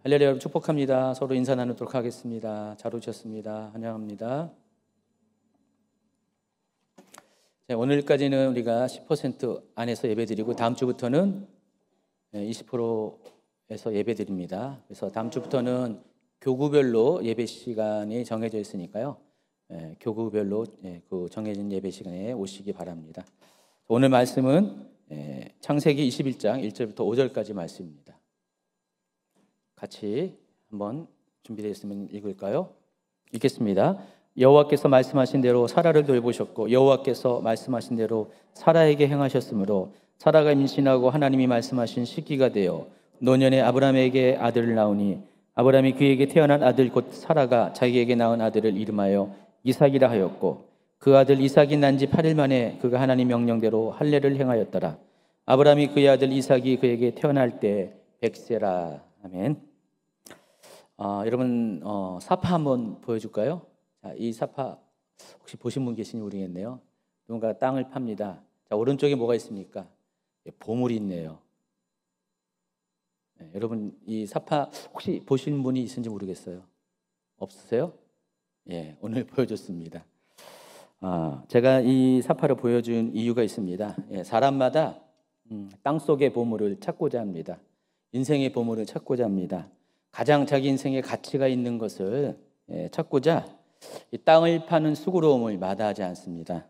할렐루야, 여러분 축복합니다. 서로 인사 나누도록 하겠습니다. 잘 오셨습니다. 환영합니다. 오늘까지는 우리가 10% 안에서 예배드리고 다음 주부터는 20%에서 예배드립니다. 그래서 다음 주부터는 교구별로 예배 시간이 정해져 있으니까요. 교구별로 그 정해진 예배 시간에 오시기 바랍니다. 오늘 말씀은 창세기 21장 1절부터 5절까지 말씀입니다. 같이 한번 준비되어 있으면 읽을까요? 읽겠습니다. 여호와께서 말씀하신 대로 사라를 돌보셨고 여호와께서 말씀하신 대로 사라에게 행하셨으므로 사라가 임신하고 하나님이 말씀하신 시기가 되어 노년에 아브라함에게 아들을 낳으니 아브라함이 그에게 태어난 아들 곧 사라가 자기에게 낳은 아들을 이름하여 이삭이라 하였고 그 아들 이삭이 난 지 8일 만에 그가 하나님 명령대로 할례를 행하였더라. 아브라함이 그의 아들 이삭이 그에게 태어날 때 100세라. 아멘. 여러분 사파 한번 보여줄까요? 자, 이 사파 혹시 보신 분 계신지 모르겠네요. 누군가 땅을 팝니다. 자, 오른쪽에 뭐가 있습니까? 보물이 있네요. 여러분 이 사파 혹시 보신 분이 있는지 모르겠어요. 없으세요? 예, 오늘 보여줬습니다. 제가 이 사파를 보여준 이유가 있습니다. 사람마다 땅속의 보물을 찾고자 합니다. 인생의 보물을 찾고자 합니다. 가장 자기 인생에 가치가 있는 것을 찾고자 이 땅을 파는 수고로움을 마다하지 않습니다.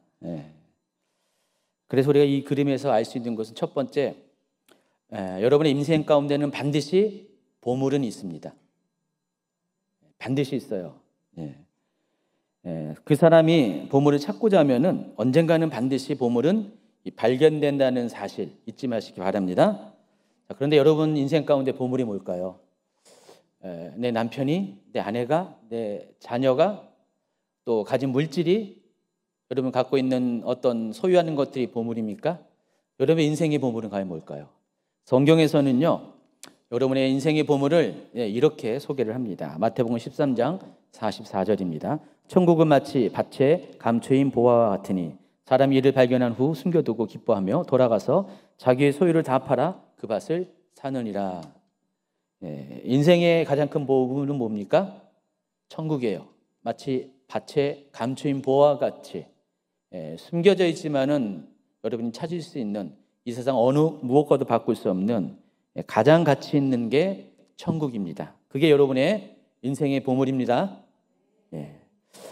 그래서 우리가 이 그림에서 알 수 있는 것은 첫 번째, 여러분의 인생 가운데는 반드시 보물은 있습니다. 반드시 있어요. 그 사람이 보물을 찾고자 하면은 언젠가는 반드시 보물은 발견된다는 사실 잊지 마시기 바랍니다. 그런데 여러분 인생 가운데 보물이 뭘까요? 내 남편이, 내 아내가, 내 자녀가, 또 가진 물질이, 여러분 갖고 있는 어떤 소유하는 것들이 보물입니까? 여러분의 인생의 보물은 과연 뭘까요? 성경에서는요, 여러분의 인생의 보물을 이렇게 소개를 합니다. 마태복음 13장 44절입니다. 천국은 마치 밭에 감춰인 보화와 같으니 사람이 이를 발견한 후 숨겨두고 기뻐하며 돌아가서 자기의 소유를 다 팔아 그 밭을 사느니라. 인생의 가장 큰 보물은 뭡니까? 천국이에요. 마치 밭에 감추인 보화와 같이 숨겨져 있지만은 여러분이 찾을 수 있는 이 세상 어느 무엇과도 바꿀 수 없는 가장 가치 있는 게 천국입니다. 그게 여러분의 인생의 보물입니다.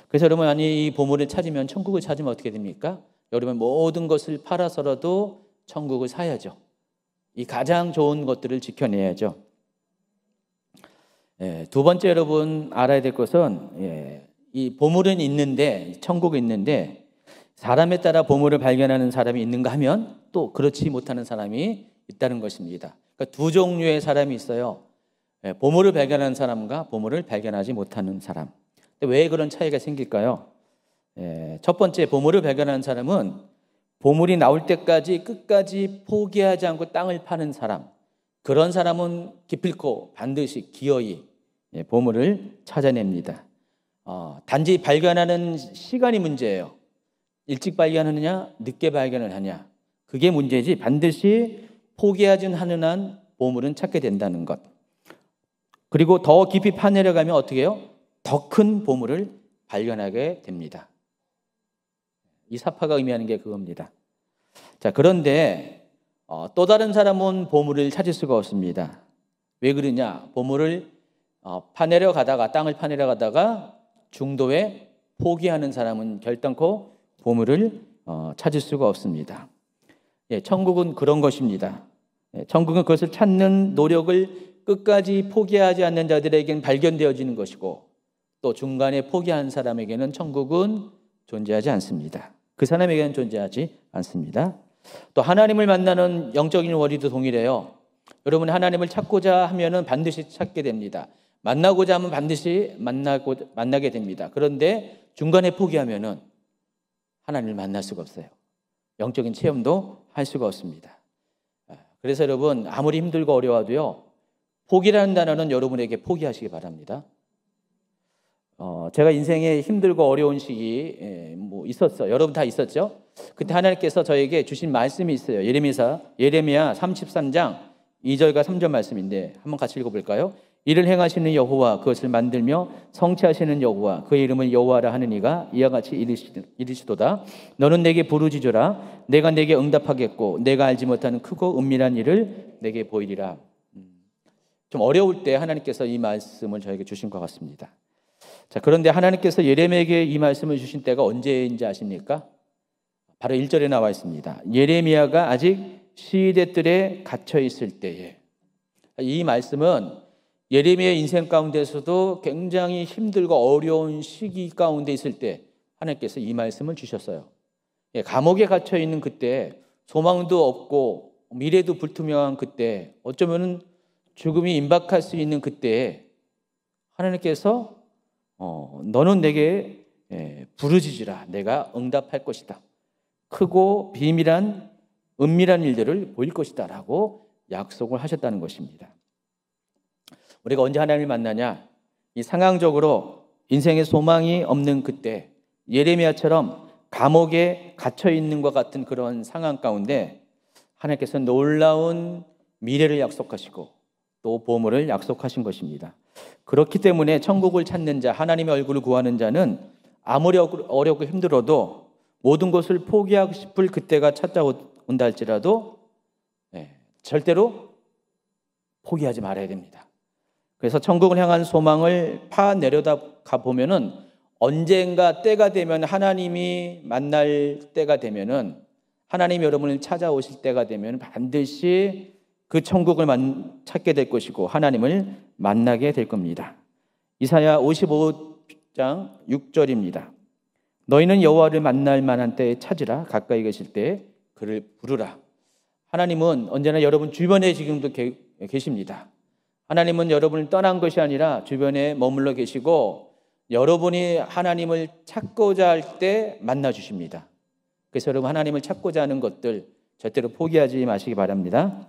그래서 여러분 아니 이 보물을 찾으면 천국을 찾으면 어떻게 됩니까? 여러분 모든 것을 팔아서라도 천국을 사야죠. 이 가장 좋은 것들을 지켜내야죠. 두 번째 여러분 알아야 될 것은 이 보물은 있는데 천국이 있는데 사람에 따라 보물을 발견하는 사람이 있는가 하면 또 그렇지 못하는 사람이 있다는 것입니다. 그러니까 두 종류의 사람이 있어요. 보물을 발견하는 사람과 보물을 발견하지 못하는 사람. 근데 왜 그런 차이가 생길까요? 첫 번째 보물을 발견하는 사람은 보물이 나올 때까지 끝까지 포기하지 않고 땅을 파는 사람, 그런 사람은 기필코 반드시 기어이 보물을 찾아냅니다. 단지 발견하는 시간이 문제예요. 일찍 발견하느냐 늦게 발견을 하냐, 그게 문제지 반드시 포기하지 않는 한 보물은 찾게 된다는 것. 그리고 더 깊이 파내려가면 어떻게 해요? 더 큰 보물을 발견하게 됩니다. 이 사파가 의미하는 게 그겁니다. 자, 그런데 또 다른 사람은 보물을 찾을 수가 없습니다. 왜 그러냐? 보물을 파내려 가다가 땅을 파내려 가다가 중도에 포기하는 사람은 결단코 보물을 찾을 수가 없습니다. 천국은 그런 것입니다. 천국은 그것을 찾는 노력을 끝까지 포기하지 않는 자들에게는 발견되어지는 것이고 또 중간에 포기한 사람에게는 천국은 존재하지 않습니다. 그 사람에게는 존재하지 않습니다. 또 하나님을 만나는 영적인 원리도 동일해요. 여러분이 하나님을 찾고자 하면은 반드시 찾게 됩니다. 만나고자 하면 반드시 만나게 됩니다. 그런데 중간에 포기하면은 하나님을 만날 수가 없어요. 영적인 체험도 할 수가 없습니다. 그래서 여러분 아무리 힘들고 어려워도요, 포기라는 단어는 여러분에게 포기하시기 바랍니다. 제가 인생에 힘들고 어려운 시기 있었어요. 여러분 다 있었죠? 그때 하나님께서 저에게 주신 말씀이 있어요. 예레미야 33장 2절과 3절 말씀인데 한번 같이 읽어볼까요? 이를 행하시는 여호와, 그것을 만들며 성취하시는 여호와, 그의 이름을 여호와라 하는 이가 이와 같이 이르시도다. 너는 내게 부르짖으라. 내가 내게 응답하겠고 내가 알지 못하는 크고 은밀한 일을 내게 보이리라. 좀 어려울 때 하나님께서 이 말씀을 저에게 주신 것 같습니다. 자, 그런데 하나님께서 예레미야에게 이 말씀을 주신 때가 언제인지 아십니까? 바로 1절에 나와 있습니다. 예레미야가 아직 시대 뜰에 갇혀 있을 때에. 이 말씀은 예레미야의 인생 가운데서도 굉장히 힘들고 어려운 시기 가운데 있을 때 하나님께서 이 말씀을 주셨어요. 감옥에 갇혀 있는 그때, 소망도 없고 미래도 불투명한 그때, 어쩌면 죽음이 임박할 수 있는 그때에 하나님께서 너는 내게 부르짖으라. 내가 응답할 것이다. 크고 비밀한 은밀한 일들을 보일 것이다 라고 약속을 하셨다는 것입니다. 우리가 언제 하나님을 만나냐? 이 상황적으로 인생에 소망이 없는 그때, 예레미야처럼 감옥에 갇혀 있는 것 같은 그런 상황 가운데 하나님께서 놀라운 미래를 약속하시고 또 보물을 약속하신 것입니다. 그렇기 때문에 천국을 찾는 자, 하나님의 얼굴을 구하는 자는 아무리 어렵고 힘들어도 모든 것을 포기하고 싶을 그때가 찾아온다 할지라도 절대로 포기하지 말아야 됩니다. 그래서 천국을 향한 소망을 파내려다 보면은 언젠가 때가 되면, 하나님이 만날 때가 되면은, 하나님이 여러분을 찾아오실 때가 되면 반드시 그 천국을 찾게 될 것이고 하나님을 만나게 될 겁니다. 이사야 55장 6절입니다. 너희는 여호와를 만날 만한 때에 찾으라. 가까이 계실 때에 그를 부르라. 하나님은 언제나 여러분 주변에 지금도 계십니다. 하나님은 여러분을 떠난 것이 아니라 주변에 머물러 계시고 여러분이 하나님을 찾고자 할 때 만나 주십니다. 그래서 여러분 하나님을 찾고자 하는 것들 절대로 포기하지 마시기 바랍니다.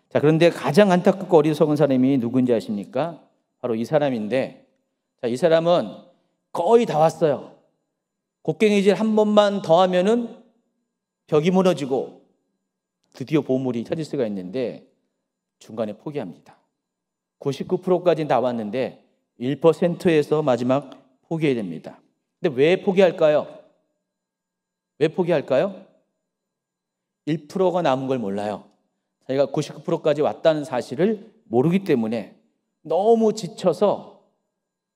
자, 그런데 가장 안타깝고 어리석은 사람이 누군지 아십니까? 바로 이 사람인데, 자, 이 사람은 거의 다 왔어요. 곡괭이질 한 번만 더 하면은 벽이 무너지고 드디어 보물이 찾을 수가 있는데 중간에 포기합니다. 99%까지 나왔는데 1%에서 마지막 포기해야 됩니다. 근데 왜 포기할까요? 왜 포기할까요? 1%가 남은 걸 몰라요. 자기가 99%까지 왔다는 사실을 모르기 때문에 너무 지쳐서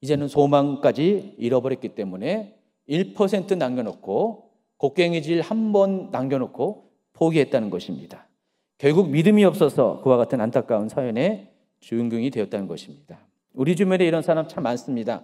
이제는 소망까지 잃어버렸기 때문에 1% 남겨놓고 곡괭이질 한 번 남겨놓고 포기했다는 것입니다. 결국 믿음이 없어서 그와 같은 안타까운 사연의 주인공이 되었다는 것입니다. 우리 주변에 이런 사람 참 많습니다.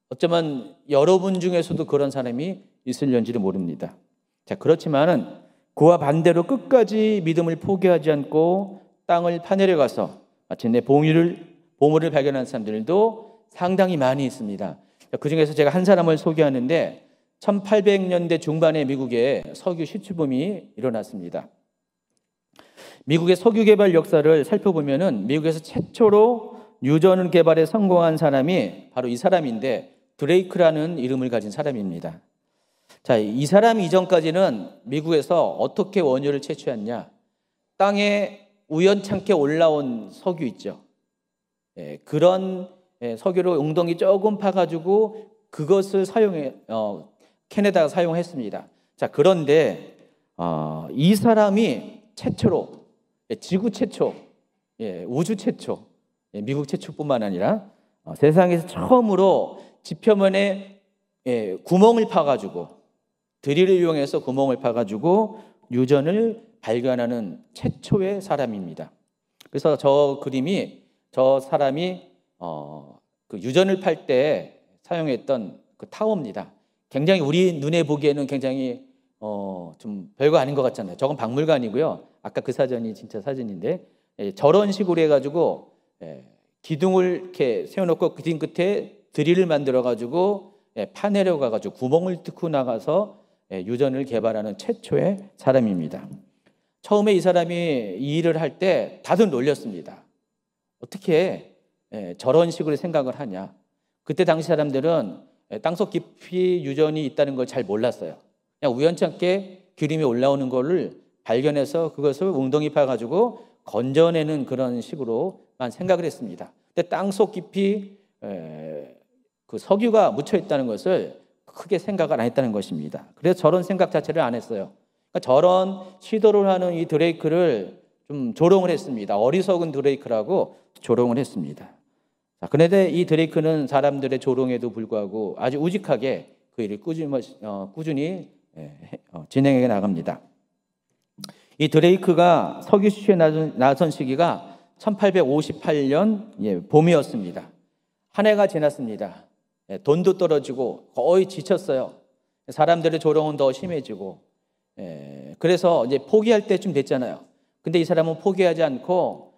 어쩌면 여러분 중에서도 그런 사람이 있을런지도 모릅니다. 자, 그렇지만은 그와 반대로 끝까지 믿음을 포기하지 않고 땅을 파내려가서 마침내 보물을 발견한 사람들도 상당히 많이 있습니다. 그 중에서 제가 한 사람을 소개하는데 1800년대 중반에 미국에 석유 시추붐이 일어났습니다. 미국의 석유 개발 역사를 살펴보면은 미국에서 최초로 유전 개발에 성공한 사람이 바로 이 사람인데 드레이크라는 이름을 가진 사람입니다. 자, 이 사람 이전까지는 미국에서 어떻게 원유를 채취했냐? 땅에 우연찮게 올라온 석유 있죠. 그런 석유를 웅덩이 조금 파가지고 그것을 캐내다가 사용했습니다. 자, 그런데 이 사람이 최초로, 지구 최초, 우주 최초, 미국 최초뿐만 아니라 세상에서 처음으로 지표면에 구멍을 파가지고 드릴을 이용해서 구멍을 파가지고 유전을 발견하는 최초의 사람입니다. 그래서 저 사람이 그 유전을 팔 때 사용했던 그 타워입니다. 굉장히 우리 눈에 보기에는 굉장히 좀 별거 아닌 것 같잖아요. 저건 박물관이고요. 아까 그 사진이 진짜 사진인데 저런 식으로 해가지고 기둥을 이렇게 세워놓고 기둥 끝에 드릴을 만들어가지고 파내려가가지고 구멍을 뚫고 나가서 유전을 개발하는 최초의 사람입니다. 처음에 이 사람이 이 일을 할 때 다들 놀렸습니다. 어떻게 저런 식으로 생각을 하냐. 그때 당시 사람들은 땅속 깊이 유전이 있다는 걸 잘 몰랐어요. 그냥 우연찮게 기름이 올라오는 거를 발견해서 그것을 웅덩이 파가지고 건져내는 그런 식으로만 생각을 했습니다. 근데 땅속 깊이 그 석유가 묻혀 있다는 것을 크게 생각을 안 했다는 것입니다. 그래서 저런 생각 자체를 안 했어요. 그러니까 저런 시도를 하는 이 드레이크를 좀 조롱을 했습니다. 어리석은 드레이크라고 조롱을 했습니다. 자, 그런데 이 드레이크는 사람들의 조롱에도 불구하고 아주 우직하게 그 일을 꾸준히 진행해 나갑니다. 이 드레이크가 석유 수출에 나선 시기가 1858년 봄이었습니다. 한 해가 지났습니다. 돈도 떨어지고 거의 지쳤어요. 사람들의 조롱은 더 심해지고, 그래서 이제 포기할 때쯤 됐잖아요. 근데 이 사람은 포기하지 않고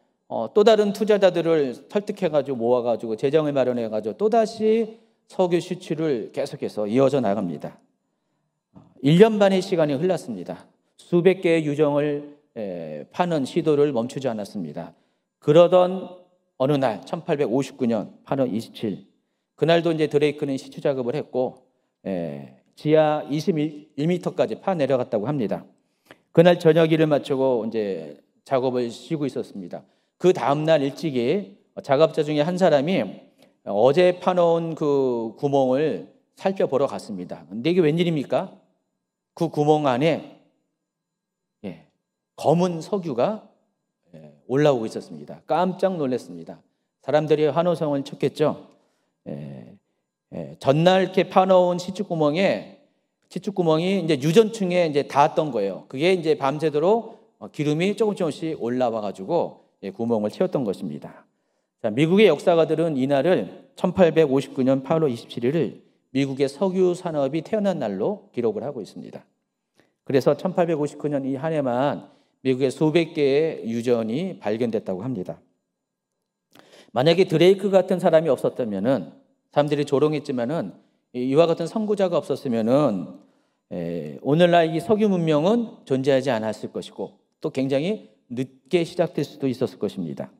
또 다른 투자자들을 설득해가지고 모아가지고 재정을 마련해가지고 또다시 석유 수출을 계속해서 이어져 나갑니다. 1년 반의 시간이 흘렀습니다. 수백 개의 유정을 파는 시도를 멈추지 않았습니다. 그러던 어느 날 1859년 8월 27일 그날도 이제 드레이크는 시추 작업을 했고 지하 21m까지 파 내려갔다고 합니다. 그날 저녁 일을 마치고 이제 작업을 쉬고 있었습니다. 그 다음 날 일찍이 작업자 중에 한 사람이 어제 파놓은 그 구멍을 살펴보러 갔습니다. 근데 이게 웬일입니까? 그 구멍 안에 검은 석유가 올라오고 있었습니다. 깜짝 놀랐습니다. 사람들이 환호성을 쳤겠죠. 전날 이렇게 파놓은 시추구멍이 이제 유전층에 이제 닿았던 거예요. 그게 이제 밤새도록 기름이 조금씩 올라와가지고 구멍을 채웠던 것입니다. 자, 미국의 역사가들은 이날을 1859년 8월 27일을 미국의 석유 산업이 태어난 날로 기록을 하고 있습니다. 그래서 1859년 이 한 해만 미국의 수백 개의 유전이 발견됐다고 합니다. 만약에 드레이크 같은 사람이 없었다면은 사람들이 조롱했지만은 이와 같은 선구자가 없었으면은 오늘날 이 석유 문명은 존재하지 않았을 것이고 또 굉장히 늦게 시작될 수도 있었을 것입니다.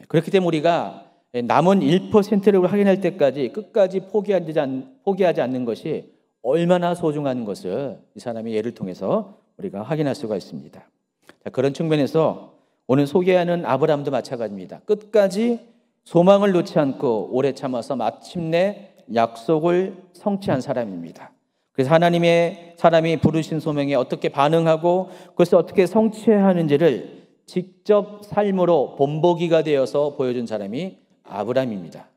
그렇기 때문에 우리가 남은 1%를 확인할 때까지 끝까지 포기하지 않는 것이 얼마나 소중한 것을 이 사람의 예를 통해서 우리가 확인할 수가 있습니다. 자, 그런 측면에서 오늘 소개하는 아브라함도 마찬가지입니다. 끝까지 소망을 놓지 않고 오래 참아서 마침내 약속을 성취한 사람입니다. 그래서 하나님의 사람이 부르신 소명에 어떻게 반응하고 그것을 어떻게 성취해야 하는지를 직접 삶으로 본보기가 되어서 보여준 사람이 아브라함입니다.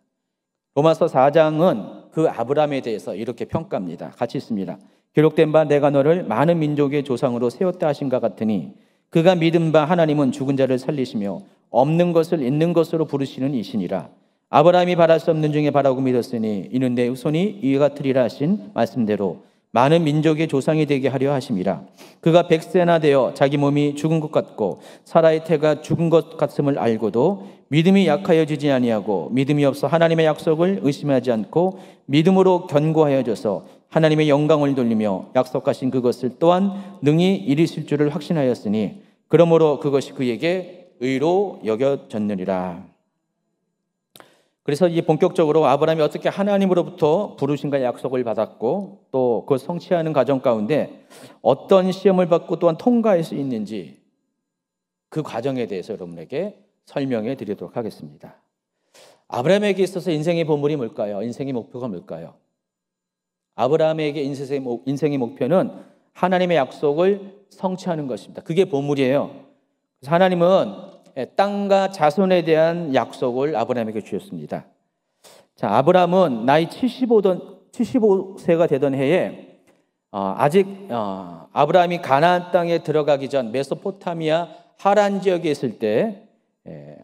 로마서 4장은 그 아브라함에 대해서 이렇게 평가합니다. 같이 있습니다. 기록된 바 내가 너를 많은 민족의 조상으로 세웠다 하신가 같으니 그가 믿은 바 하나님은 죽은 자를 살리시며 없는 것을 있는 것으로 부르시는 이시니라. 아브라함이 바랄 수 없는 중에 바라고 믿었으니 이는 내 후손이 이와 같으리라 하신 말씀대로 많은 민족의 조상이 되게 하려 하심이라. 그가 100세나 되어 자기 몸이 죽은 것 같고 사라의 태가 죽은 것 같음을 알고도 믿음이 약하여지지 아니하고 믿음이 없어 하나님의 약속을 의심하지 않고 믿음으로 견고하여져서 하나님의 영광을 돌리며 약속하신 그것을 또한 능히 이루실 줄을 확신하였으니 그러므로 그것이 그에게 의로 여겨졌느니라. 그래서 이제 본격적으로 아브라함이 어떻게 하나님으로부터 부르심과 약속을 받았고 또 그 성취하는 과정 가운데 어떤 시험을 받고 또한 통과할 수 있는지 그 과정에 대해서 여러분에게 설명해 드리도록 하겠습니다. 아브라함에게 있어서 인생의 보물이 뭘까요? 인생의 목표가 뭘까요? 아브라함에게 인생의 목표는 하나님의 약속을 성취하는 것입니다. 그게 보물이에요. 그래서 하나님은 땅과 자손에 대한 약속을 아브라함에게 주셨습니다. 자, 아브라함은 나이 75세가 되던 해에 아직 아브라함이 가나안 땅에 들어가기 전 메소포타미아 하란 지역에 있을 때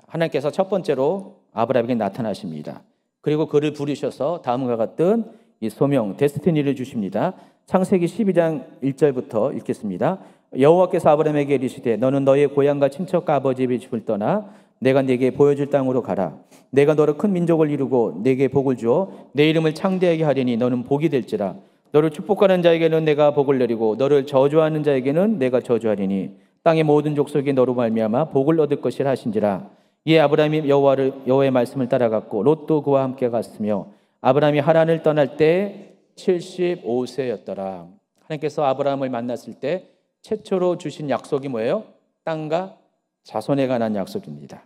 하나님께서 첫 번째로 아브라함에게 나타나십니다. 그리고 그를 부르셔서 다음과 같은 이 소명, 데스티니를 주십니다. 창세기 12장 1절부터 읽겠습니다. 여호와께서 아브라함에게 이르시되 너는 너의 고향과 친척과 아버지의 집을 떠나 내가 네게 보여줄 땅으로 가라. 내가 너를 큰 민족을 이루고 네게 복을 주어 내 이름을 창대하게 하리니 너는 복이 될지라. 너를 축복하는 자에게는 내가 복을 내리고 너를 저주하는 자에게는 내가 저주하리니 땅의 모든 족속이 너로 말미암아 복을 얻을 것이라 하신지라. 이에 아브라함이 여호와의 말씀을 따라갔고 롯도 그와 함께 갔으며 아브라함이 하란을 떠날 때 75세였더라. 하나님께서 아브라함을 만났을 때 최초로 주신 약속이 뭐예요? 땅과 자손에 관한 약속입니다.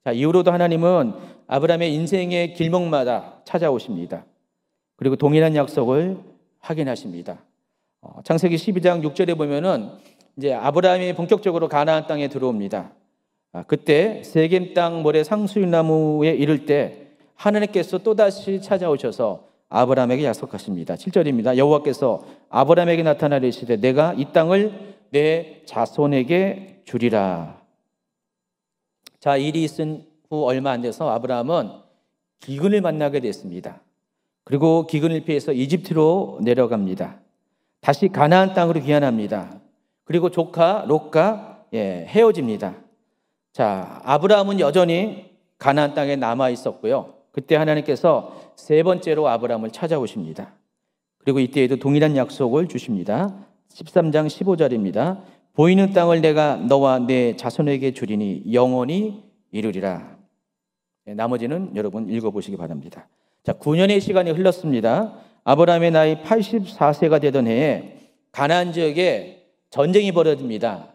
자, 이후로도 하나님은 아브라함의 인생의 길목마다 찾아오십니다. 그리고 동일한 약속을 확인하십니다. 창세기 12장 6절에 보면은 이제 아브라함이 본격적으로 가나안 땅에 들어옵니다. 그때 세겜 땅 모래 상수나무에 이를 때 하나님께서 또다시 찾아오셔서 아브라함에게 약속하십니다. 7절입니다. 여호와께서 아브라함에게 나타나 이르시되 내가 이 땅을 내 자손에게 주리라. 자, 일이 있은 후 얼마 안 돼서 아브라함은 기근을 만나게 됐습니다. 그리고 기근을 피해서 이집트로 내려갑니다. 다시 가나안 땅으로 귀환합니다. 그리고 조카 롯과 헤어집니다. 자, 아브라함은 여전히 가나안 땅에 남아 있었고요. 그때 하나님께서 세 번째로 아브라함을 찾아오십니다. 그리고 이때에도 동일한 약속을 주십니다. 13장 15절입니다. 보이는 땅을 내가 너와 내 자손에게 주리니 영원히 이루리라. 나머지는 여러분 읽어보시기 바랍니다. 자, 9년의 시간이 흘렀습니다. 아브라함의 나이 84세가 되던 해에 가나안 지역에 전쟁이 벌어집니다.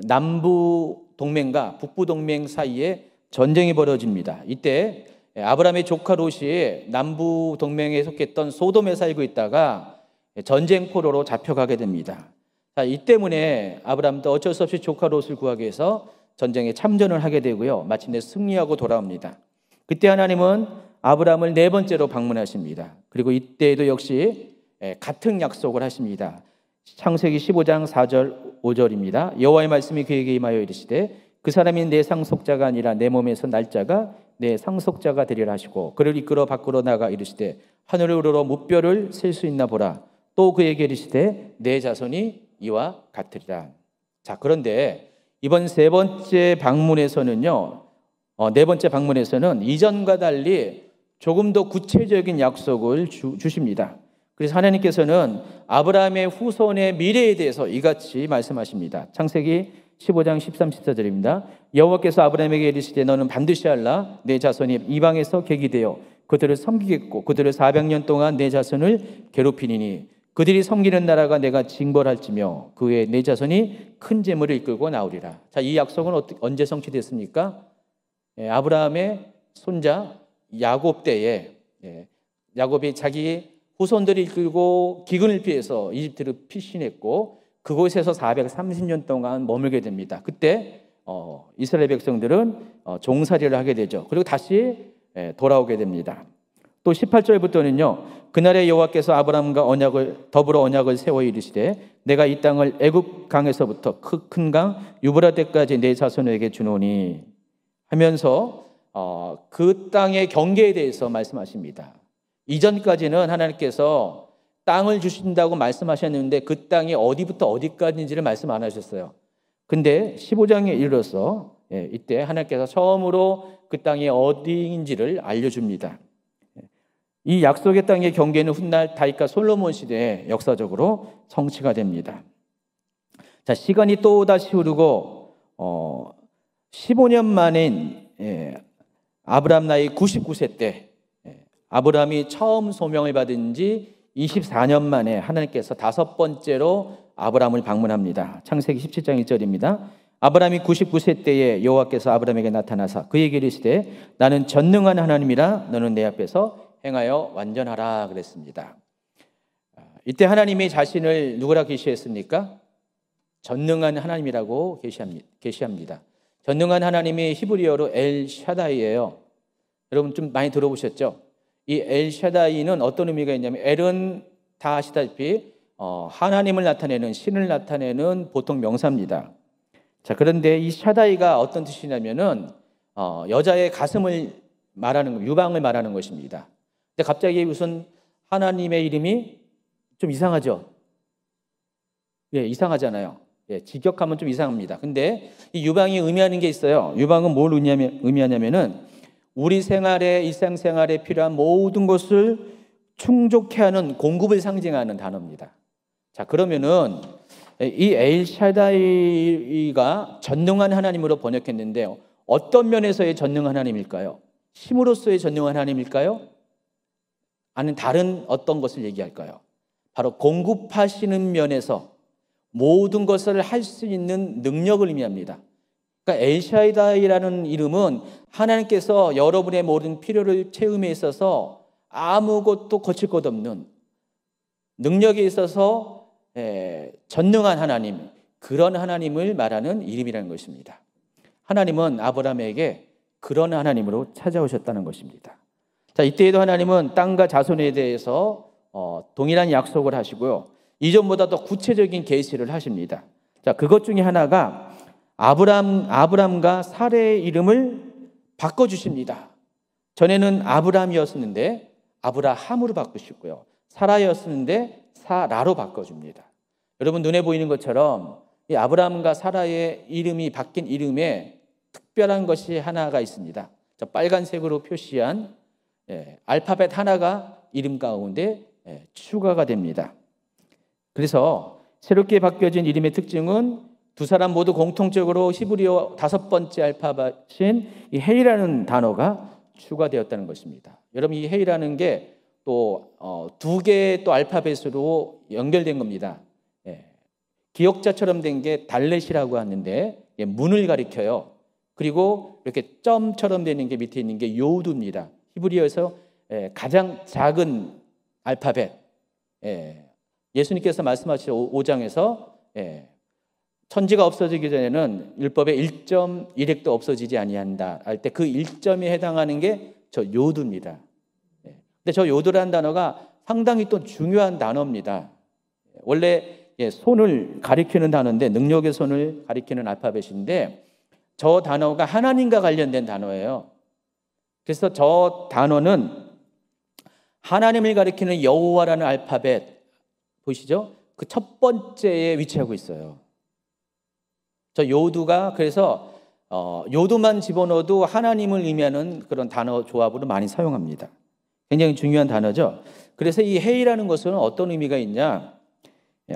남부 동맹과 북부 동맹 사이에 전쟁이 벌어집니다. 이때 아브라함의 조카 롯이 남부 동맹에 속했던 소돔에 살고 있다가 전쟁 포로로 잡혀가게 됩니다. 자, 이 때문에 아브라함도 어쩔 수 없이 조카 롯을 구하기 위해서 전쟁에 참전을 하게 되고요. 마침내 승리하고 돌아옵니다. 그때 하나님은 아브라함을 네 번째로 방문하십니다. 그리고 이때에도 역시 같은 약속을 하십니다. 창세기 15장 4절 5절입니다. 여호와의 말씀이 그에게 임하여 이르시되 그 사람이 내 상속자가 아니라 내 몸에서 날짜가 내 상속자가 되리라 하시고 그를 이끌어 밖으로 나가 이르시되 하늘을 우러러 무뼈를 셀 수 있나 보라. 또 그에게 이르시되 내 자손이 이와 같으리라. 자, 그런데 이번 세 번째 방문에서는요, 네 번째 방문에서는 이전과 달리 조금 더 구체적인 약속을 주십니다. 그래서 하나님께서는 아브라함의 후손의 미래에 대해서 이같이 말씀하십니다. 창세기 15장 13, 14절입니다. 여호와께서 아브라함에게 이르시되 너는 반드시 알라. 내 자손이 이방에서 객이되어 그들을 섬기겠고 그들을 400년 동안 내 자손을 괴롭히니니 그들이 섬기는 나라가 내가 징벌할지며 그 후에 내 자손이 큰 재물을 이끌고 나오리라. 자, 이 약속은 언제 성취됐습니까? 아브라함의 손자 야곱 때에 야곱이 자기 후손들을 이끌고 기근을 피해서 이집트를 피신했고 그곳에서 430년 동안 머물게 됩니다. 그때 이스라엘 백성들은 종살이를 하게 되죠. 그리고 다시 돌아오게 됩니다. 또 18절부터는요. 그날에 여호와께서 아브라함과 더불어 언약을 세워 이르시되 내가 이 땅을 애굽 강에서부터 큰 강 유브라데까지 내 자손에게 주노니 하면서 그 땅의 경계에 대해서 말씀하십니다. 이전까지는 하나님께서 땅을 주신다고 말씀하셨는데 그 땅이 어디부터 어디까지인지를 말씀 안 하셨어요. 근데 15장에 이르러서 이때 하나님께서 처음으로 그 땅이 어디인지를 알려줍니다. 이 약속의 땅의 경계는 훗날 다윗과 솔로몬 시대에 역사적으로 성취가 됩니다. 자, 시간이 또 다시 흐르고 15년 만인 아브라함 나이 99세 때 아브라함이 처음 소명을 받은 지 24년 만에 하나님께서 다섯 번째로 아브라함을 방문합니다. 창세기 17장 1절입니다. 아브라함이 99세 때에 여호와께서 아브라함에게 나타나사 그에게 이르시되 나는 전능한 하나님이라 너는 내 앞에서 행하여 완전하라 그랬습니다. 이때 하나님이 자신을 누구라 계시했습니까? 전능한 하나님이라고 계시합니다. 전능한 하나님이 히브리어로 엘 샤다이예요. 여러분 좀 많이 들어보셨죠? 이 엘 샤다이는 어떤 의미가 있냐면 엘은 다 아시다시피 하나님을 나타내는 신을 나타내는 보통 명사입니다. 자, 그런데 이 샤다이가 어떤 뜻이냐면은 여자의 가슴을 말하는 유방을 말하는 것입니다. 근데 갑자기 무슨 하나님의 이름이 좀 이상하죠? 이상하잖아요. 직역하면 좀 이상합니다. 근데 이 유방이 의미하는 게 있어요. 유방은 뭘 의미하냐면은 우리 생활에 일상생활에 필요한 모든 것을 충족해 하는 공급을 상징하는 단어입니다. 자, 그러면은 이 엘샤다이가 전능한 하나님으로 번역했는데 어떤 면에서의 전능한 하나님일까요? 힘으로서의 전능한 하나님일까요? 아니면 다른 어떤 것을 얘기할까요? 바로 공급하시는 면에서 모든 것을 할 수 있는 능력을 의미합니다. 그러니까 엘샤다이라는 이름은 하나님께서 여러분의 모든 필요를 채움에 있어서 아무것도 거칠 것 없는, 능력에 있어서 전능한 하나님, 그런 하나님을 말하는 이름이라는 것입니다. 하나님은 아브라함에게 그런 하나님으로 찾아오셨다는 것입니다. 자, 이때에도 하나님은 땅과 자손에 대해서 동일한 약속을 하시고요, 이전보다 더 구체적인 계시를 하십니다. 자, 그것 중에 하나가 아브람과 사레의 이름을 바꿔주십니다. 전에는 아브람이었는데 아브라함으로 바꾸시고요, 사라였었는데 사라로 바꿔줍니다. 여러분, 눈에 보이는 것처럼 이 아브람과 사라의 이름이 바뀐 이름에 특별한 것이 하나가 있습니다. 저 빨간색으로 표시한 알파벳 하나가 이름 가운데 추가가 됩니다. 그래서 새롭게 바뀌어진 이름의 특징은 두 사람 모두 공통적으로 히브리어 5번째 알파벳인 이 헤이라는 단어가 추가되었다는 것입니다. 여러분, 이 헤이라는 게 또 2개의 또 알파벳으로 연결된 겁니다. 기억자처럼 된 게 달렛이라고 하는데 문을 가리켜요. 그리고 이렇게 점처럼 되는 게 밑에 있는 게 요두입니다. 히브리어에서 가장 작은 알파벳. 예수님께서 말씀하신 5장에서 천지가 없어지기 전에는 율법의 1.1획도 없어지지 아니한다 할 때 그 1점에 해당하는 게 저 요두입니다. 근데 저 요두라는 단어가 상당히 또 중요한 단어입니다. 원래 손을 가리키는 단어인데, 능력의 손을 가리키는 알파벳인데 저 단어가 하나님과 관련된 단어예요. 그래서 저 단어는 하나님을 가리키는 여호와라는 알파벳 보이시죠? 그 첫 번째에 위치하고 있어요. 저 요두가, 그래서 요두만 집어넣어도 하나님을 의미하는 그런 단어 조합으로 많이 사용합니다. 굉장히 중요한 단어죠. 그래서 이 헤이라는 것은 어떤 의미가 있냐?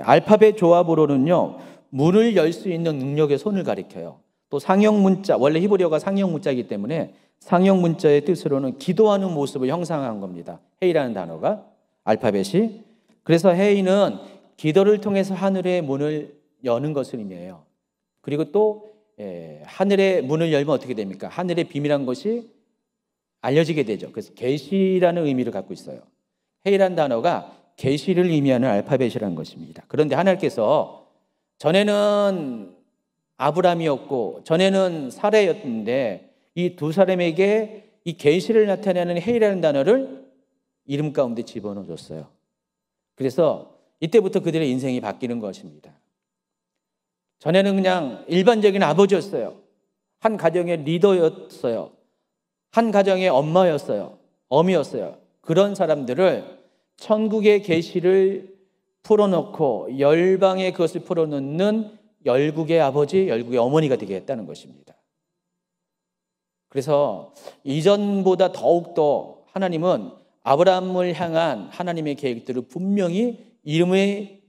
알파벳 조합으로는요, 문을 열 수 있는 능력의 손을 가리켜요. 또 상형 문자, 원래 히브리어가 상형 문자이기 때문에 상형 문자의 뜻으로는 기도하는 모습을 형상한 겁니다. 헤이라는 단어가, 알파벳이. 그래서 헤이는 기도를 통해서 하늘의 문을 여는 것을 의미해요. 그리고 또 하늘의 문을 열면 어떻게 됩니까? 하늘의 비밀한 것이 알려지게 되죠. 그래서 계시라는 의미를 갖고 있어요. 헤이라는 단어가 계시를 의미하는 알파벳이라는 것입니다. 그런데 하나님께서 전에는 아브람이었고 전에는 사레였는데 이 두 사람에게 이 계시를 나타내는 헤이라는 단어를 이름 가운데 집어넣어 줬어요. 그래서 이때부터 그들의 인생이 바뀌는 것입니다. 전에는 그냥 일반적인 아버지였어요. 한 가정의 리더였어요. 한 가정의 엄마였어요. 어미였어요. 그런 사람들을 천국의 계시를 풀어놓고 열방에 그것을 풀어놓는 열국의 아버지, 열국의 어머니가 되게 했다는 것입니다. 그래서 이전보다 더욱더 하나님은 아브라함을 향한 하나님의 계획들을 분명히 이름이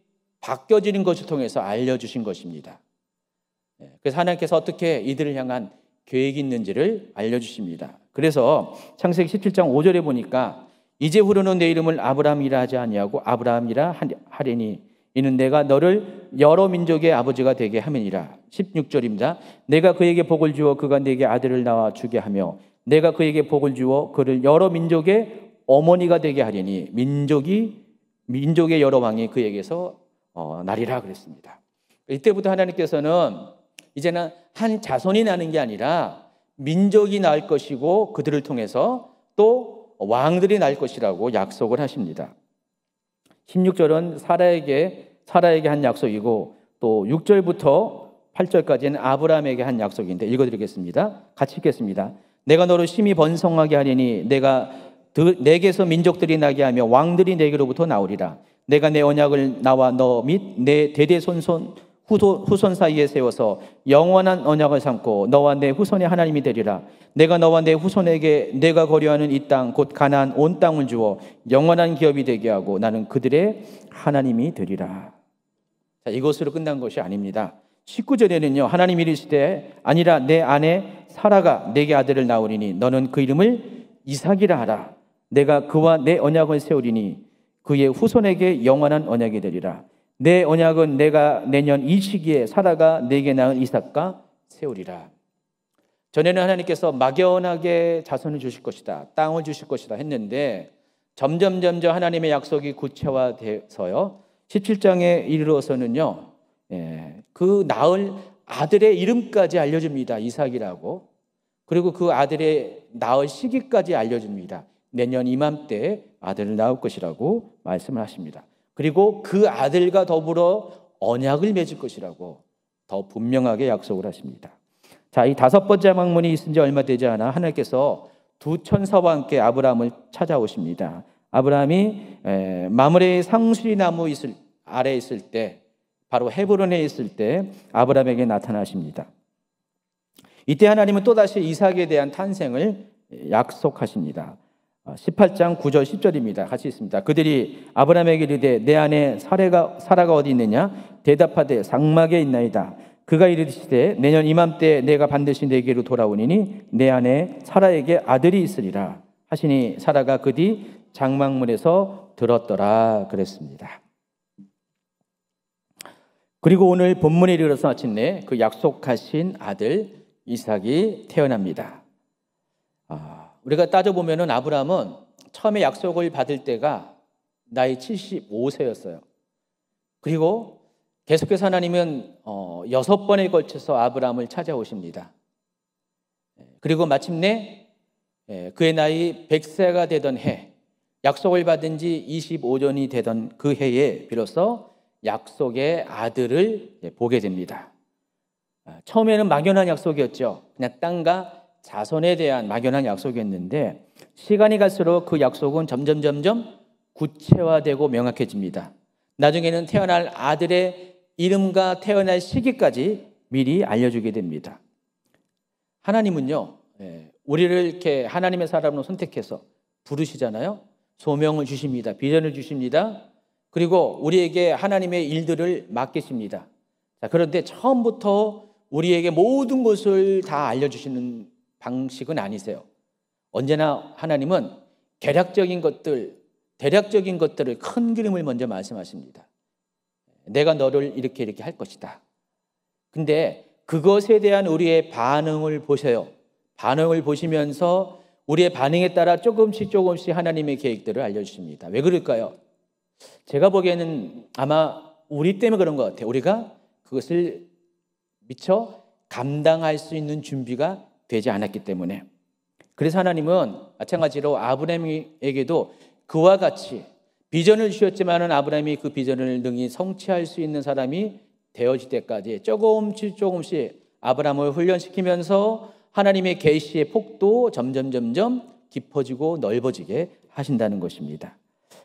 바뀌어지는 것을 통해서 알려주신 것입니다. 그래서 하나님께서 어떻게 이들을 향한 계획이 있는지를 알려주십니다. 그래서 창세기 17장 5절에 보니까 이제후로는 내 이름을 아브라함이라 하지 아니하고 아브라함이라 하리니 이는 내가 너를 여러 민족의 아버지가 되게 함이니라. 16절입니다. 내가 그에게 복을 주어 그가 내게 아들을 낳아 주게 하며 내가 그에게 복을 주어 그를 여러 민족의 어머니가 되게 하리니 민족의 여러 왕이 그에게서 나리라 그랬습니다. 이때부터 하나님께서는 이제는 한 자손이 나는 게 아니라 민족이 날 것이고 그들을 통해서 또 왕들이 날 것이라고 약속을 하십니다. 16절은 사라에게 한 약속이고 또 6절부터 8절까지는 아브라함에게 한 약속인데 읽어드리겠습니다. 같이 읽겠습니다. 내가 너를 심히 번성하게 하리니 내가 내게서 민족들이 나게 하며 왕들이 내게로부터 나오리라. 내가 내 언약을 나와 너 및 내 대대손손 후손 사이에 세워서 영원한 언약을 삼고 너와 내 후손의 하나님이 되리라. 내가 너와 내 후손에게 내가 거류하는 이 땅 곧 가나안 온 땅을 주어 영원한 기업이 되게 하고 나는 그들의 하나님이 되리라. 자, 이것으로 끝난 것이 아닙니다. 19절에는요 하나님이 이르시되 아니라 내 아내 사라가 내게 아들을 낳으리니 너는 그 이름을 이삭이라 하라. 내가 그와 내 언약을 세우리니 그의 후손에게 영원한 언약이 되리라. 내 언약은 내가 내년 이 시기에 사라가 내게 낳은 이삭과 세우리라. 전에는 하나님께서 막연하게 자손을 주실 것이다, 땅을 주실 것이다 했는데 점점 하나님의 약속이 구체화돼서요. 17장에 이르러서는요, 그 낳을 아들의 이름까지 알려줍니다. 이삭이라고. 그리고 그 아들의 낳을 시기까지 알려줍니다. 내년 이맘때 아들을 낳을 것이라고 말씀을 하십니다. 그리고 그 아들과 더불어 언약을 맺을 것이라고 더 분명하게 약속을 하십니다. 자, 이 5번째 망문이 있은 지 얼마 되지 않아 하나님께서 두 천사와 함께 아브라함을 찾아오십니다. 아브라함이 마므레의 상수리나무 아래에 있을 때, 바로 헤브론에 있을 때 아브라함에게 나타나십니다. 이때 하나님은 또다시 이삭에 대한 탄생을 약속하십니다. 18장 9절 10절입니다. 같이 있습니다. 그들이 아브라함에게 이르되 내 아내 사라가 어디 있느냐? 대답하되 장막에 있나이다. 그가 이르시되 내년 이맘때 내가 반드시 내게로 돌아오니니 내 아내 사라에게 아들이 있으리라 하시니 사라가 그 뒤 장막문에서 들었더라 그랬습니다. 그리고 오늘 본문에 이르러서 마침내 그 약속하신 아들 이삭이 태어납니다. 우리가 따져보면 아브라함은 처음에 약속을 받을 때가 나이 75세였어요. 그리고 계속해서 하나님은 6번에 걸쳐서 아브라함을 찾아오십니다. 그리고 마침내 그의 나이 100세가 되던 해, 약속을 받은 지 25년이 되던 그 해에 비로소 약속의 아들을 보게 됩니다. 처음에는 막연한 약속이었죠. 그냥 땅과 자손에 대한 막연한 약속이었는데 시간이 갈수록 그 약속은 점점 구체화되고 명확해집니다. 나중에는 태어날 아들의 이름과 태어날 시기까지 미리 알려주게 됩니다. 하나님은요, 우리를 이렇게 하나님의 사람으로 선택해서 부르시잖아요. 소명을 주십니다. 비전을 주십니다. 그리고 우리에게 하나님의 일들을 맡기십니다. 자, 그런데 처음부터 우리에게 모든 것을 다 알려주시는 방식은 아니세요. 언제나 하나님은 대략적인 것들을 큰 그림을 먼저 말씀하십니다. 내가 너를 이렇게 할 것이다. 근데 그것에 대한 우리의 반응을 보세요. 반응을 보시면서 우리의 반응에 따라 조금씩 하나님의 계획들을 알려주십니다. 왜 그럴까요? 제가 보기에는 아마 우리 때문에 그런 것 같아요. 우리가 그것을 미처 감당할 수 있는 준비가 되지 않았기 때문에. 그래서 하나님은 마찬가지로 아브라함에게도 그와 같이 비전을 주셨지만은 아브라함이 그 비전을 능히 성취할 수 있는 사람이 되어질 때까지 조금씩 아브라함을 훈련시키면서 하나님의 계시의 폭도 점점 깊어지고 넓어지게 하신다는 것입니다.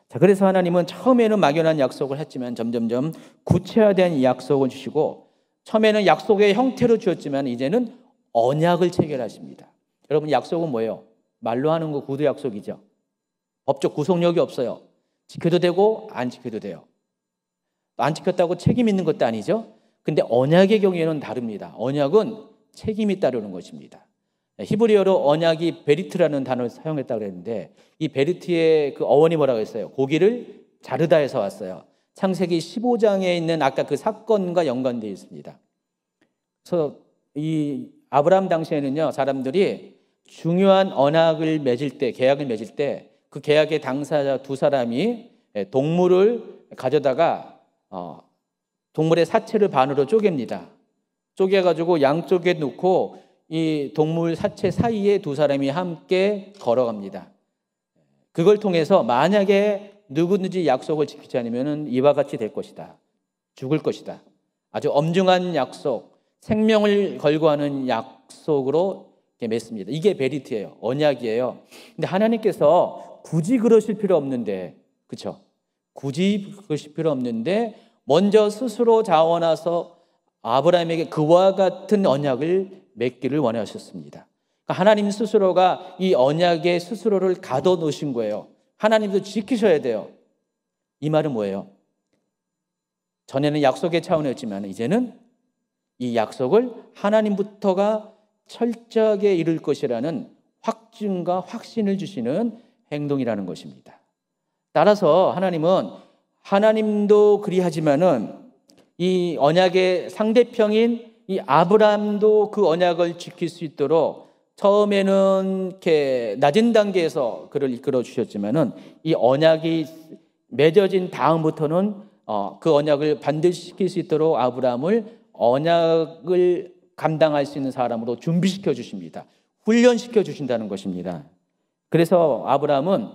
자, 그래서 하나님은 처음에는 막연한 약속을 했지만 점점 구체화된 약속을 주시고 처음에는 약속의 형태로 주었지만 이제는 언약을 체결하십니다. 여러분, 약속은 뭐예요? 말로 하는 거 구두 약속이죠. 법적 구속력이 없어요. 지켜도 되고 안 지켜도 돼요. 안 지켰다고 책임 있는 것도 아니죠. 근데 언약의 경우에는 다릅니다. 언약은 책임이 따르는 것입니다. 히브리어로 언약이 베리트라는 단어를 사용했다고 그랬는데 이 베리트의 그 어원이 뭐라고 했어요? 고기를 자르다에서 왔어요. 창세기 15장에 있는 아까 그 사건과 연관되어 있습니다. 그래서 이 아브라함 당시에는요, 사람들이 중요한 언약을 맺을 때, 계약을 맺을 때 그 계약의 당사자 두 사람이 동물을 가져다가 동물의 사체를 반으로 쪼갭니다. 쪼개가지고 양쪽에 놓고 이 동물 사체 사이에 두 사람이 함께 걸어갑니다. 그걸 통해서 만약에 누구든지 약속을 지키지 않으면 이와 같이 될 것이다. 죽을 것이다. 아주 엄중한 약속, 생명을 걸고 하는 약속으로 맺습니다. 이게 베리트예요. 언약이에요. 근데 하나님께서 굳이 그러실 필요 없는데, 그렇죠? 굳이 그러실 필요 없는데 먼저 스스로 자원하서 아브라함에게 그와 같은 언약을 맺기를 원하셨습니다. 그러니까 하나님 스스로가 이 언약에 스스로를 가둬놓으신 거예요. 하나님도 지키셔야 돼요. 이 말은 뭐예요? 전에는 약속의 차원이었지만 이제는 이 약속을 하나님부터가 철저하게 이룰 것이라는 확증과 확신을 주시는 행동이라는 것입니다. 따라서 하나님은 하나님도 그리하지만은 이 언약의 상대평인 이 아브라함도 그 언약을 지킬 수 있도록 처음에는 이렇게 낮은 단계에서 그를 이끌어 주셨지만은 이 언약이 맺어진 다음부터는 그 언약을 반드시 지킬 수 있도록 아브라함을 언약을 감당할 수 있는 사람으로 준비시켜 주십니다. 훈련시켜 주신다는 것입니다. 그래서 아브라함은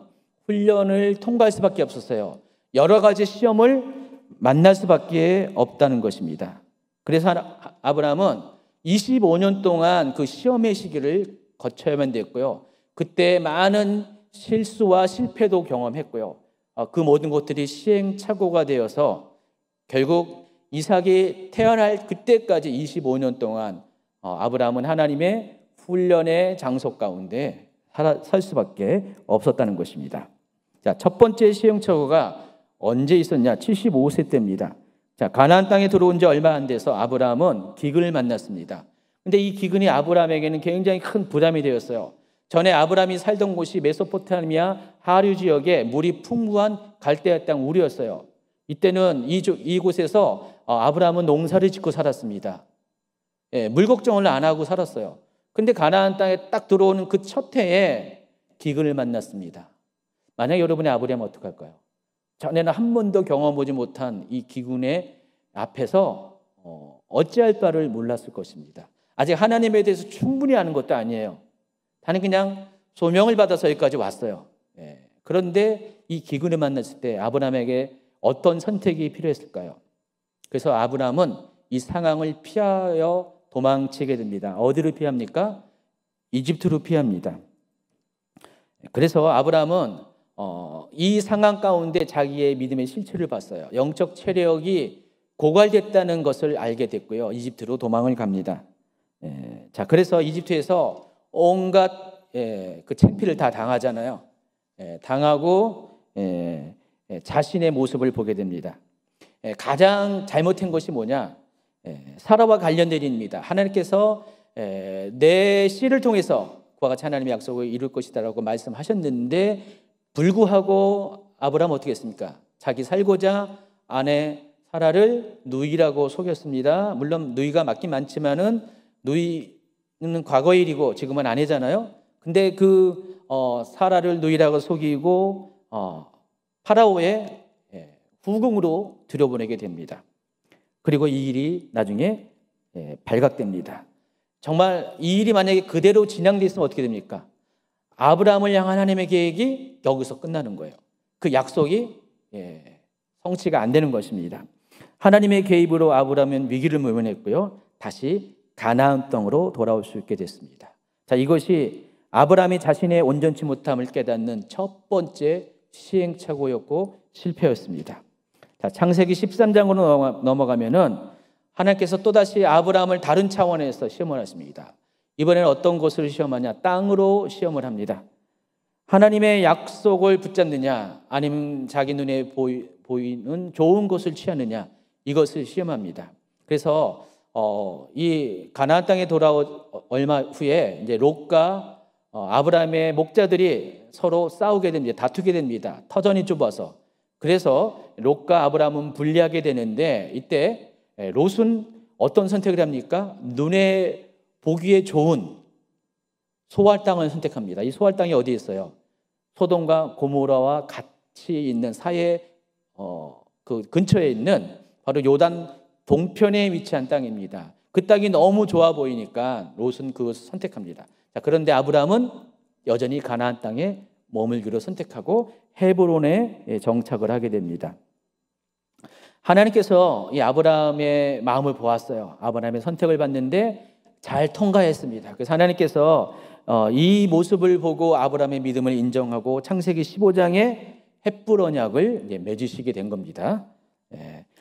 훈련을 통과할 수밖에 없었어요. 여러 가지 시험을 만날 수밖에 없다는 것입니다. 그래서 아브라함은 25년 동안 그 시험의 시기를 거쳐야만 됐고요. 그때 많은 실수와 실패도 경험했고요. 그 모든 것들이 시행착오가 되어서 결국 이삭이 태어날 그때까지 25년 동안 아브라함은 하나님의 훈련의 장소 가운데 살 수밖에 없었다는 것입니다. 자, 첫 번째 시행착오가 언제 있었냐? 75세 때입니다. 자, 가나안 땅에 들어온 지 얼마 안 돼서 아브라함은 기근을 만났습니다. 근데 이 기근이 아브라함에게는 굉장히 큰 부담이 되었어요. 전에 아브라함이 살던 곳이 메소포타미아 하류 지역에 물이 풍부한 갈대아 땅 우리였어요. 이때는 이곳에서 아브라함은 농사를 짓고 살았습니다. 예, 물 걱정을 안 하고 살았어요. 근데 가나안 땅에 딱 들어오는 그 첫 해에 기근을 만났습니다. 만약 여러분의 아브라함은 어떡할까요? 전에는 한 번도 경험하지 못한 이 기근의 앞에서 어찌할 바를 몰랐을 것입니다. 아직 하나님에 대해서 충분히 아는 것도 아니에요. 다는 그냥 소명을 받아서 여기까지 왔어요. 예. 그런데 이 기근을 만났을 때 아브라함에게 어떤 선택이 필요했을까요? 그래서 아브라함은 이 상황을 피하여 도망치게 됩니다. 어디로 피합니까? 이집트로 피합니다. 그래서 아브라함은 이 상황 가운데 자기의 믿음의 실체를 봤어요. 영적 체력이 고갈됐다는 것을 알게 됐고요. 이집트로 도망을 갑니다. 자, 그래서 이집트에서 온갖 그 창피를 다 당하잖아요. 당하고 자신의 모습을 보게 됩니다. 가장 잘못한 것이 뭐냐? 사라와 관련된 일입니다. 하나님께서 내 씨를 통해서 그와 같이 하나님의 약속을 이룰 것이다라고 말씀하셨는데 불구하고 아브라함은 어떻게 했습니까? 자기 살고자 아내 사라를 누이라고 속였습니다. 물론 누이가 맞긴 많지만은 누이는 과거의 일이고 지금은 아내잖아요. 근데 그 사라를 누이라고 속이고 파라오의 후궁으로 들여보내게 됩니다. 그리고 이 일이 나중에 발각됩니다. 정말 이 일이 만약에 그대로 진행되어 있으면 어떻게 됩니까? 아브라함을 향한 하나님의 계획이 여기서 끝나는 거예요. 그 약속이 성취가 안 되는 것입니다. 하나님의 개입으로 아브라함은 위기를 모면했고요. 다시 가나안 땅으로 돌아올 수 있게 됐습니다. 자, 이것이 아브라함이 자신의 온전치 못함을 깨닫는 첫 번째 시행착오였고 실패였습니다. 자, 창세기 13장으로 넘어가면은 하나님께서 또다시 아브라함을 다른 차원에서 시험을 하십니다. 이번에는 어떤 것을 시험하냐? 땅으로 시험을 합니다. 하나님의 약속을 붙잡느냐? 아니면 자기 눈에 보이는 좋은 것을 취하느냐? 이것을 시험합니다. 그래서 이 가나안 땅에 돌아온 얼마 후에 이제 롯과 아브라함의 목자들이 서로 싸우게 됩니다. 다투게 됩니다. 터전이 좁아서. 그래서 롯과 아브라함은 분리하게 되는데 이때 롯은 어떤 선택을 합니까? 눈에 보기에 좋은 소알 땅을 선택합니다. 이 소알 땅이 어디에 있어요? 소돔과 고모라와 같이 있는 사해 그 근처에 있는 바로 요단 동편에 위치한 땅입니다. 그 땅이 너무 좋아 보이니까 롯은 그것을 선택합니다. 자, 그런데 아브라함은 여전히 가나안 땅에 머물기로 선택하고 헤브론에 정착을 하게 됩니다. 하나님께서 이 아브라함의 마음을 보았어요. 아브라함의 선택을 봤는데 잘 통과했습니다. 그래서 하나님께서 이 모습을 보고 아브라함의 믿음을 인정하고 창세기 15장에 헷불 언약을 맺으시게 된 겁니다.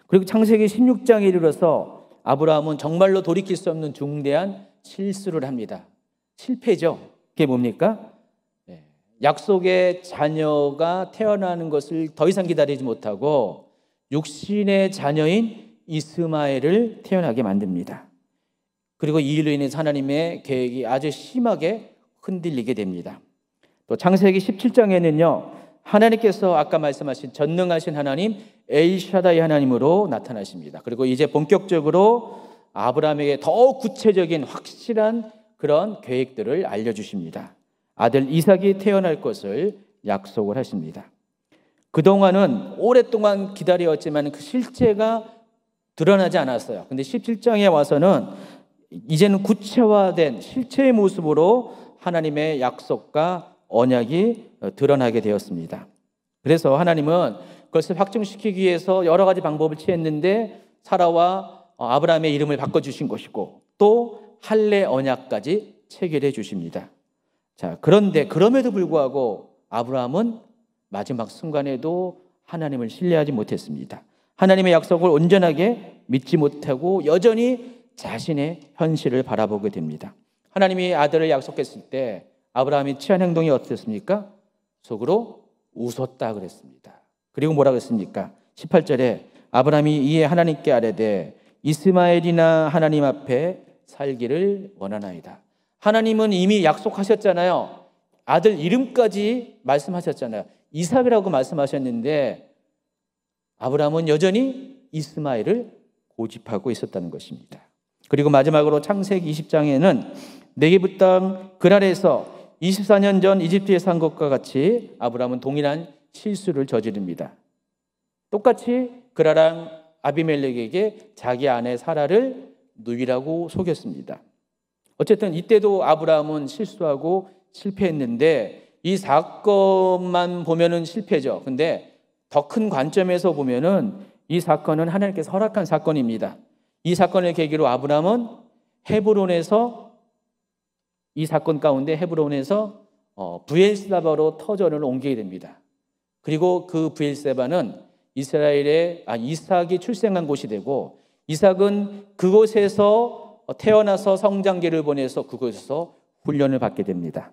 그리고 창세기 16장에 이르러서 아브라함은 정말로 돌이킬 수 없는 중대한 실수를 합니다. 실패죠. 그게 뭡니까? 약속의 자녀가 태어나는 것을 더 이상 기다리지 못하고 육신의 자녀인 이스마엘을 태어나게 만듭니다. 그리고 이 일로 인해서 하나님의 계획이 아주 심하게 흔들리게 됩니다. 또 창세기 17장에는요, 하나님께서 아까 말씀하신 전능하신 하나님 엘샤다이 하나님으로 나타나십니다. 그리고 이제 본격적으로 아브라함에게 더 구체적인 확실한 그런 계획들을 알려주십니다. 아들 이삭이 태어날 것을 약속을 하십니다. 그동안은 오랫동안 기다렸지만 그 실체가 드러나지 않았어요. 근데 17장에 와서는 이제는 구체화된 실체의 모습으로 하나님의 약속과 언약이 드러나게 되었습니다. 그래서 하나님은 그것을 확증시키기 위해서 여러 가지 방법을 취했는데 사라와 아브라함의 이름을 바꿔주신 것이고 또 할례 언약까지 체결해 주십니다. 자, 그런데 그럼에도 불구하고 아브라함은 마지막 순간에도 하나님을 신뢰하지 못했습니다. 하나님의 약속을 온전하게 믿지 못하고 여전히 자신의 현실을 바라보게 됩니다. 하나님이 아들을 약속했을 때 아브라함이 취한 행동이 어땠습니까? 속으로 웃었다 그랬습니다. 그리고 뭐라 그랬습니까? 18절에 아브라함이 이에 하나님께 아뢰되 이스마엘이나 하나님 앞에 살기를 원하나이다. 하나님은 이미 약속하셨잖아요. 아들 이름까지 말씀하셨잖아요. 이삭이라고 말씀하셨는데 아브라함은 여전히 이스마엘을 고집하고 있었다는 것입니다. 그리고 마지막으로 창세기 20장에는 네게부 땅 그랄에서 24년 전 이집트에 산 것과 같이 아브라함은 동일한 실수를 저지릅니다. 똑같이 그랄랑 아비멜렉에게 자기 아내 사라를 누이라고 속였습니다. 어쨌든 이때도 아브라함은 실수하고 실패했는데 이 사건만 보면은 실패죠. 근데 더 큰 관점에서 보면은 이 사건은 하나님께서 허락한 사건입니다. 이 사건을 계기로 아브라함은 헤브론에서 이 사건 가운데 헤브론에서 브엘세바로 터전을 옮기게 됩니다. 그리고 그 브엘세바는 이삭이 출생한 곳이 되고 이삭은 그곳에서 태어나서 성장기를 보내서 그곳에서 훈련을 받게 됩니다.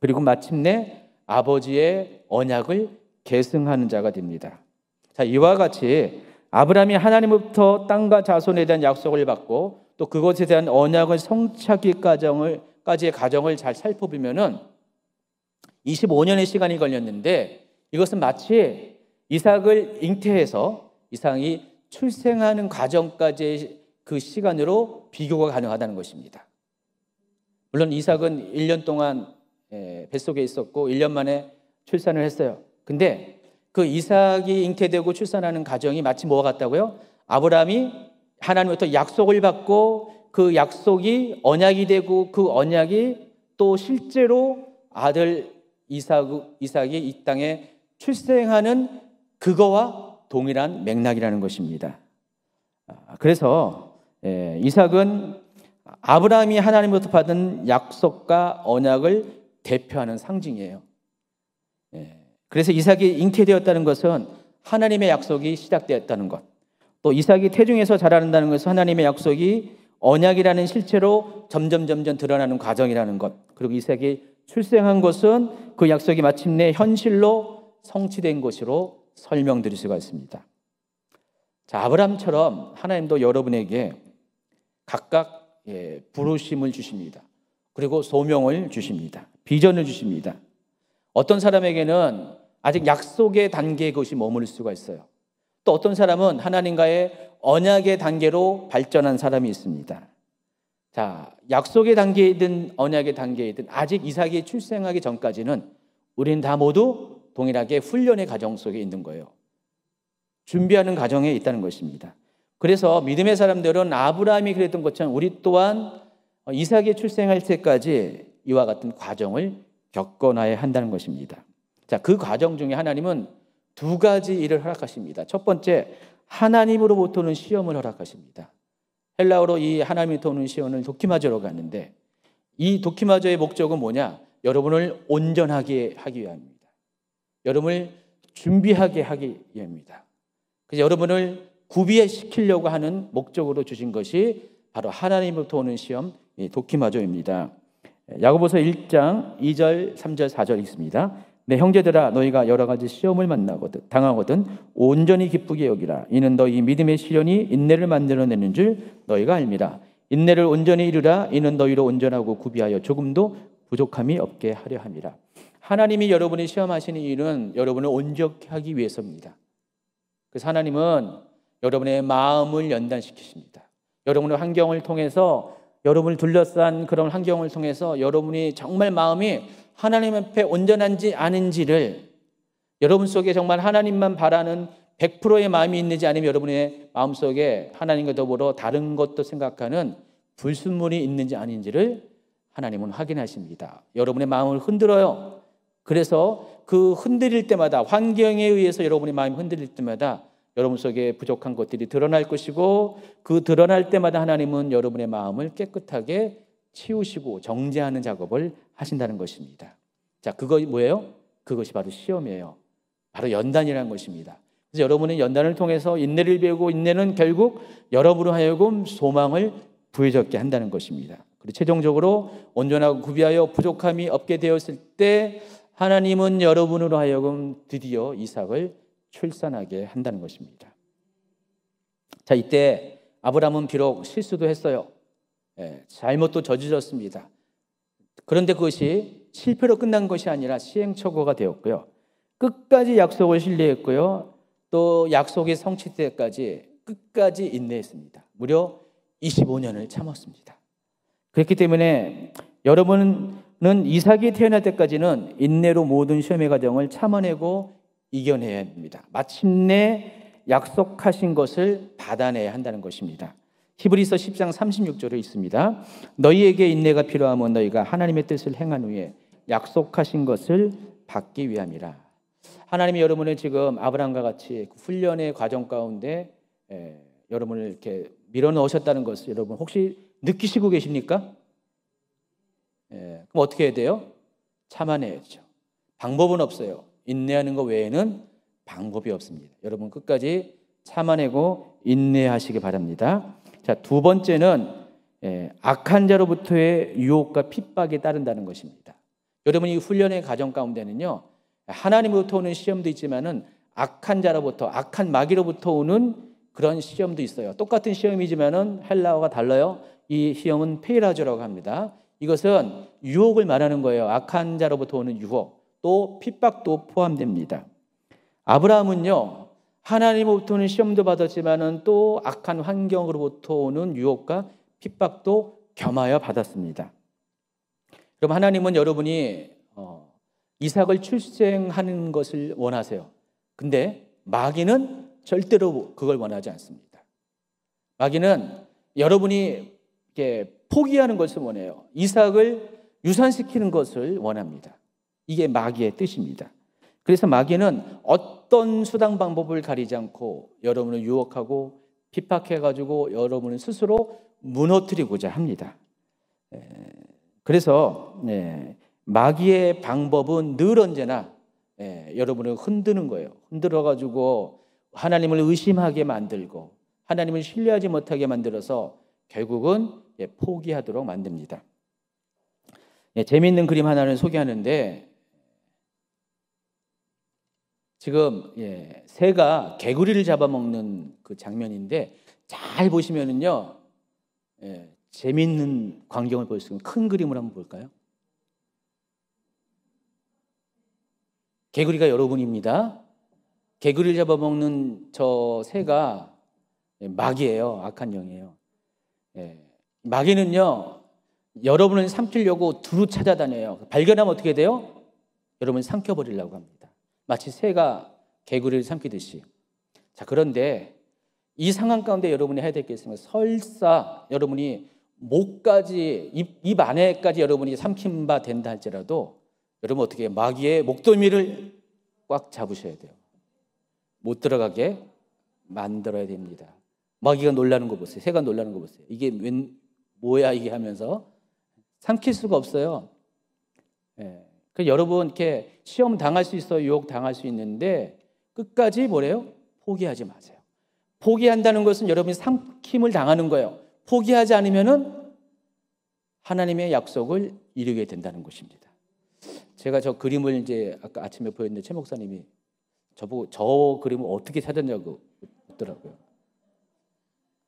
그리고 마침내 아버지의 언약을 계승하는 자가 됩니다. 자, 이와 같이 아브라함이 하나님으로부터 땅과 자손에 대한 약속을 받고 또 그것에 대한 언약을 성취하기까지의 과정을 잘 살펴보면은 25년의 시간이 걸렸는데 이것은 마치 이삭을 잉태해서 이삭이 출생하는 과정까지의 그 시간으로 비교가 가능하다는 것입니다. 물론 이삭은 1년 동안 뱃속에 있었고 1년 만에 출산을 했어요. 근데 그 이삭이 잉태되고 출산하는 과정이 마치 뭐와 같다고요? 아브라함이 하나님부터 약속을 받고 그 약속이 언약이 되고 그 언약이 또 실제로 아들 이삭이 이 땅에 출생하는 그거와 동일한 맥락이라는 것입니다. 그래서 이삭은 아브라함이 하나님으로부터 받은 약속과 언약을 대표하는 상징이에요. 그래서 이삭이 잉태되었다는 것은 하나님의 약속이 시작되었다는 것, 또 이삭이 태중에서 자라난다는 것은 하나님의 약속이 언약이라는 실체로 점점 드러나는 과정이라는 것, 그리고 이삭이 출생한 것은 그 약속이 마침내 현실로 성취된 것으로 설명드릴 수가 있습니다. 자, 아브라함처럼 하나님도 여러분에게 각각 부르심을 주십니다. 그리고 소명을 주십니다. 비전을 주십니다. 어떤 사람에게는 아직 약속의 단계에 그것이 머무를 수가 있어요. 또 어떤 사람은 하나님과의 언약의 단계로 발전한 사람이 있습니다. 자, 약속의 단계이든 언약의 단계이든 아직 이삭이 출생하기 전까지는 우리는 다 모두 동일하게 훈련의 과정 속에 있는 거예요. 준비하는 과정에 있다는 것입니다. 그래서 믿음의 사람들은 아브라함이 그랬던 것처럼 우리 또한 이삭이 출생할 때까지 이와 같은 과정을 겪어나야 한다는 것입니다. 자, 그 과정 중에 하나님은 두 가지 일을 허락하십니다. 첫 번째, 하나님으로부터 오는 시험을 허락하십니다. 헬라어로 이 하나님으로부터 오는 시험을 도키마저라고 하는데 이 도키마저의 목적은 뭐냐? 여러분을 온전하게 하기 위함입니다. 여러분을 준비하게 하기 위함입니다. 그래서 여러분을 구비시키려고 하는 목적으로 주신 것이 바로 하나님으로부터 오는 시험, 도키마저입니다. 야고보서 1장 2절, 3절, 4절 읽습니다. 내 형제들아, 너희가 여러 가지 시험을 당하거든 온전히 기쁘게 여기라. 이는 너희 믿음의 시련이 인내를 만들어내는 줄 너희가 알미라. 인내를 온전히 이루라. 이는 너희로 온전하고 구비하여 조금도 부족함이 없게 하려 함이라. 하나님이 여러분을 시험하시는 일은 여러분을 온전히 하기 위해서입니다. 그래서 하나님은 여러분의 마음을 연단시키십니다. 여러분의 환경을 통해서, 여러분을 둘러싼 그런 환경을 통해서 여러분이 정말 마음이 하나님 앞에 온전한지 아닌지를, 여러분 속에 정말 하나님만 바라는 100%의 마음이 있는지, 아니면 여러분의 마음속에 하나님과 더불어 다른 것도 생각하는 불순물이 있는지 아닌지를 하나님은 확인하십니다. 여러분의 마음을 흔들어요. 그래서 그 흔들릴 때마다, 환경에 의해서 여러분의 마음이 흔들릴 때마다 여러분 속에 부족한 것들이 드러날 것이고, 그 드러날 때마다 하나님은 여러분의 마음을 깨끗하게 치우시고 정죄하는 작업을 하신다는 것입니다. 자, 그거 뭐예요? 그것이 바로 시험이에요. 바로 연단이라는 것입니다. 그래서 여러분은 연단을 통해서 인내를 배우고, 인내는 결국 여러분으로 하여금 소망을 부여잡게 한다는 것입니다. 그리고 최종적으로 온전하고 구비하여 부족함이 없게 되었을 때 하나님은 여러분으로 하여금 드디어 이삭을 출산하게 한다는 것입니다. 자, 이때 아브라함은 비록 실수도 했어요. 잘못도 저질렀습니다. 그런데 그것이 실패로 끝난 것이 아니라 시행착오가 되었고요. 끝까지 약속을 신뢰했고요. 또 약속이 성취될 때까지 끝까지 인내했습니다. 무려 25년을 참았습니다. 그렇기 때문에 여러분은 이삭이 태어날 때까지는 인내로 모든 시험의 과정을 참아내고 이겨내야 합니다. 마침내 약속하신 것을 받아내야 한다는 것입니다. 히브리서 10장 36절에 있습니다. 너희에게 인내가 필요하면 너희가 하나님의 뜻을 행한 후에 약속하신 것을 받기 위함이라. 하나님이 여러분을 지금 아브라함과 같이 훈련의 과정 가운데 여러분을 이렇게 밀어넣으셨다는 것을 여러분 혹시 느끼시고 계십니까? 그럼 어떻게 해야 돼요? 참아내야죠. 방법은 없어요. 인내하는 것 외에는 방법이 없습니다. 여러분 끝까지 참아내고 인내하시기 바랍니다. 자, 두 번째는 악한 자로부터의 유혹과 핍박이 따른다는 것입니다. 여러분 이 훈련의 과정 가운데는요, 하나님으로부터 오는 시험도 있지만은 악한 자로부터, 악한 마귀로부터 오는 그런 시험도 있어요. 똑같은 시험이지만은 헬라어가 달라요. 이 시험은 페이라조라고 합니다. 이것은 유혹을 말하는 거예요. 악한 자로부터 오는 유혹, 또 핍박도 포함됩니다. 아브라함은요, 하나님으로부터 오는 시험도 받았지만은 또 악한 환경으로부터 오는 유혹과 핍박도 겸하여 받았습니다. 그럼 하나님은 여러분이 이삭을 출생하는 것을 원하세요. 근데 마귀는 절대로 그걸 원하지 않습니다. 마귀는 여러분이 이렇게 포기하는 것을 원해요. 이삭을 유산시키는 것을 원합니다. 이게 마귀의 뜻입니다. 그래서 마귀는 어떤 수단 방법을 가리지 않고 여러분을 유혹하고 핍박해가지고 여러분을 스스로 무너뜨리고자 합니다. 그래서 마귀의 방법은 늘 언제나 여러분을 흔드는 거예요. 흔들어가지고 하나님을 의심하게 만들고 하나님을 신뢰하지 못하게 만들어서 결국은 포기하도록 만듭니다. 재미있는 그림 하나를 소개하는데, 지금 새가 개구리를 잡아먹는 그 장면인데 잘 보시면은요, 재미있는 광경을 볼 수 있는 큰 그림을 한번 볼까요? 개구리가 여러분입니다. 개구리를 잡아먹는 저 새가 마귀예요. 악한 영이에요. 마귀는요, 여러분을 삼키려고 두루 찾아다녀요. 발견하면 어떻게 돼요? 여러분을 삼켜버리려고 합니다. 마치 새가 개구리를 삼키듯이. 자, 그런데 이 상황 가운데 여러분이 해야 될 게 있습니다. 설사 여러분이 목까지, 입 안에까지 여러분이 삼킨 바 된다 할지라도 여러분 어떻게 해요? 마귀의 목덜미를 꽉 잡으셔야 돼요. 못 들어가게 만들어야 됩니다. 마귀가 놀라는 거 보세요. 새가 놀라는 거 보세요. 이게 뭐야 이게 하면서 삼킬 수가 없어요. 그래서 여러분 이렇게 시험 당할 수 있어요. 유혹 당할 수 있는데 끝까지 뭐래요? 포기하지 마세요. 포기한다는 것은 여러분이 삼킴을 당하는 거예요. 포기하지 않으면은 하나님의 약속을 이루게 된다는 것입니다. 제가 저 그림을 이제 아까 아침에 보였는데 최 목사님이 저보고 저 그림을 어떻게 찾았냐고 묻더라고요.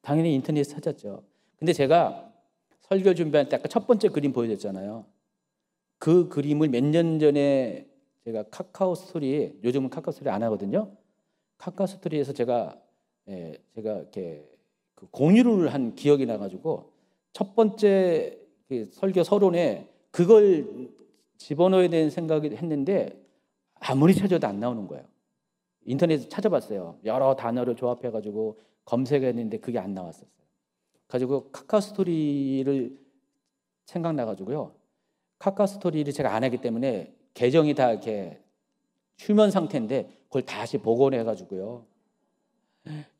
당연히 인터넷에서 찾았죠. 근데 제가 설교 준비할 때 아까 첫 번째 그림 보여줬잖아요. 그 그림을 몇 년 전에 제가 카카오 스토리, 요즘은 카카오 스토리 안 하거든요. 카카오 스토리에서 제가 이렇게 그 공유를 한 기억이 나가지고 첫 번째 그 설교 서론에 그걸 집어넣어야 되는 생각을 했는데 아무리 찾아도 안 나오는 거예요. 인터넷에 찾아봤어요. 여러 단어를 조합해가지고 검색했는데 그게 안 나왔었어요. 가지고 카카오 스토리를 생각나가지고요. 카카오 스토리를 제가 안 하기 때문에 계정이 다 이렇게 휴면 상태인데 그걸 다시 복원해가지고요.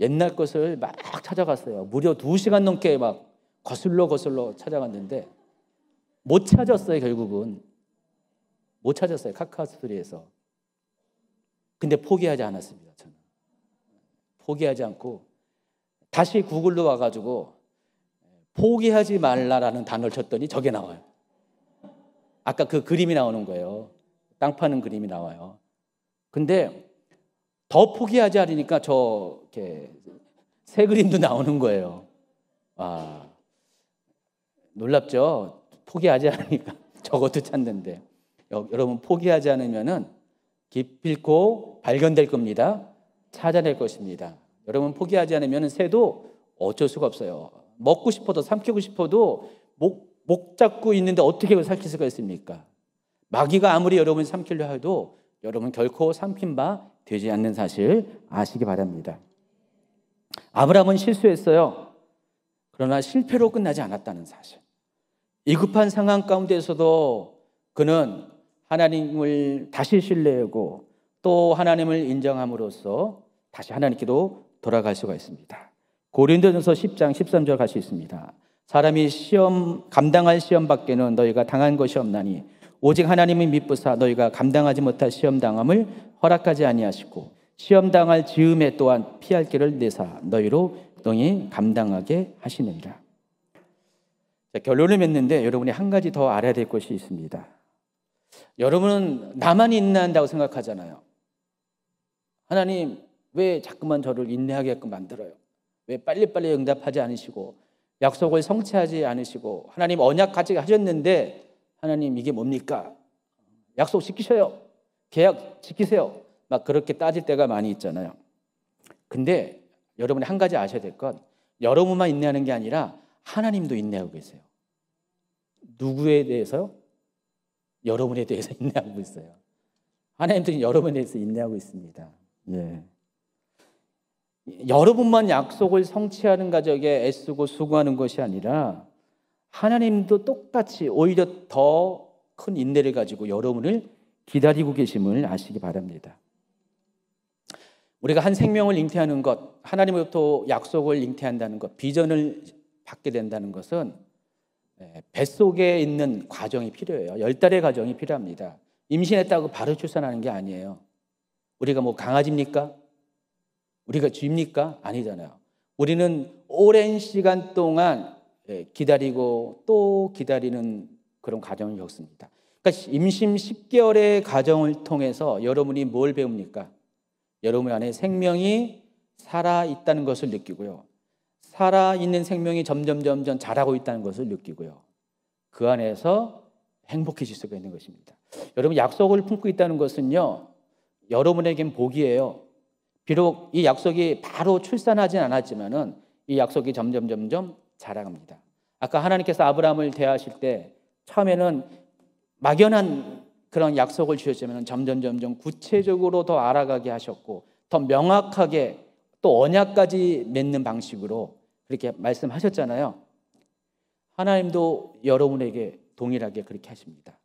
옛날 것을 막 찾아갔어요. 무려 2시간 넘게 막 거슬러 찾아갔는데 못 찾았어요. 결국은 못 찾았어요. 카카오 스토리에서. 근데 포기하지 않았습니다. 저는 포기하지 않고 다시 구글로 와가지고 포기하지 말라라는 단어를 쳤더니 저게 나와요. 아까 그 그림이 나오는 거예요. 땅 파는 그림이 나와요. 근데 더 포기하지 않으니까 이렇게 새 그림도 나오는 거예요. 아, 놀랍죠? 포기하지 않으니까 저것도 찾는데 여러분 포기하지 않으면은 기필코 발견될 겁니다. 찾아낼 것입니다. 여러분 포기하지 않으면 새도 어쩔 수가 없어요. 먹고 싶어도 삼키고 싶어도 목 잡고 있는데 어떻게 그걸 삼킬 수가 있습니까? 마귀가 아무리 여러분을 삼키려 해도 여러분 결코 삼킨 바 되지 않는 사실 아시기 바랍니다. 아브라함은 실수했어요. 그러나 실패로 끝나지 않았다는 사실. 이 급한 상황 가운데서도 그는 하나님을 다시 신뢰하고 또 하나님을 인정함으로써 다시 하나님께로 돌아갈 수가 있습니다. 고린도전서 10장 13절 갈 수 있습니다. 사람이 감당할 시험 밖에는 너희가 당한 것이 없나니 오직 하나님의 미쁘사 너희가 감당하지 못할 시험 당함을 허락하지 아니하시고 시험 당할 즈음에 또한 피할 길을 내사 너희로 능히 감당하게 하시느니라. 자, 결론을 맺는데 여러분이 한 가지 더 알아야 될 것이 있습니다. 여러분은 나만 인내한다고 생각하잖아요. 하나님 왜 자꾸만 저를 인내하게끔 만들어요? 왜 빨리빨리 응답하지 않으시고 약속을 성취하지 않으시고 하나님 언약 같이 하셨는데 하나님 이게 뭡니까? 약속 지키셔요. 계약 지키세요. 막 그렇게 따질 때가 많이 있잖아요. 근데 여러분이 한 가지 아셔야 될 건 여러분만 인내하는 게 아니라 하나님도 인내하고 계세요. 누구에 대해서요? 여러분에 대해서 인내하고 있어요. 하나님도 여러분에 대해서 인내하고 있습니다. 예. 여러분만 약속을 성취하는 과정에 애쓰고 수고하는 것이 아니라 하나님도 똑같이 오히려 더 큰 인내를 가지고 여러분을 기다리고 계심을 아시기 바랍니다. 우리가 한 생명을 잉태하는 것, 하나님으로부터 약속을 잉태한다는 것, 비전을 받게 된다는 것은 뱃속에 있는 과정이 필요해요. 10달의 과정이 필요합니다. 임신했다고 바로 출산하는 게 아니에요. 우리가 뭐 강아지입니까? 우리가 쥐입니까? 아니잖아요. 우리는 오랜 시간 동안 기다리고 또 기다리는 그런 과정을 겪습니다. 그러니까 임신 10개월의 과정을 통해서 여러분이 뭘 배웁니까? 여러분 안에 생명이 살아있다는 것을 느끼고요. 살아있는 생명이 점점 자라고 있다는 것을 느끼고요. 그 안에서 행복해질 수가 있는 것입니다. 여러분 약속을 품고 있다는 것은요. 여러분에겐 복이에요. 비록 이 약속이 바로 출산하진 않았지만은 이 약속이 점점 자라갑니다. 아까 하나님께서 아브라함을 대하실 때 처음에는 막연한 그런 약속을 주셨지만 점점 구체적으로 더 알아가게 하셨고 더 명확하게 또 언약까지 맺는 방식으로 그렇게 말씀하셨잖아요. 하나님도 여러분에게 동일하게 그렇게 하십니다.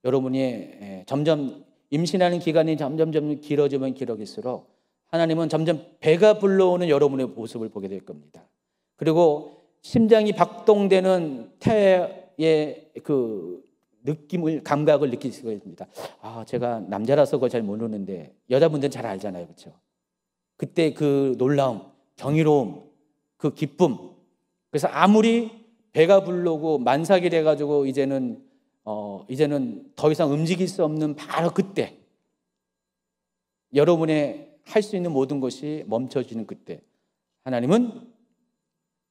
여러분이 점점 임신하는 기간이 점점 길어지면 길어질수록 하나님은 점점 배가 불러오는 여러분의 모습을 보게 될 겁니다. 그리고 심장이 박동되는 태의 그 느낌을, 감각을 느낄 수가 있습니다. 아, 제가 남자라서 그걸 잘 모르는데 여자분들은 잘 알잖아요. 그렇죠? 그때 그 놀라움, 경이로움, 그 기쁨. 그래서 아무리 배가 불러오고 만삭이 돼가지고 이제는 더 이상 움직일 수 없는 바로 그때 여러분의 할 수 있는 모든 것이 멈춰지는 그때 하나님은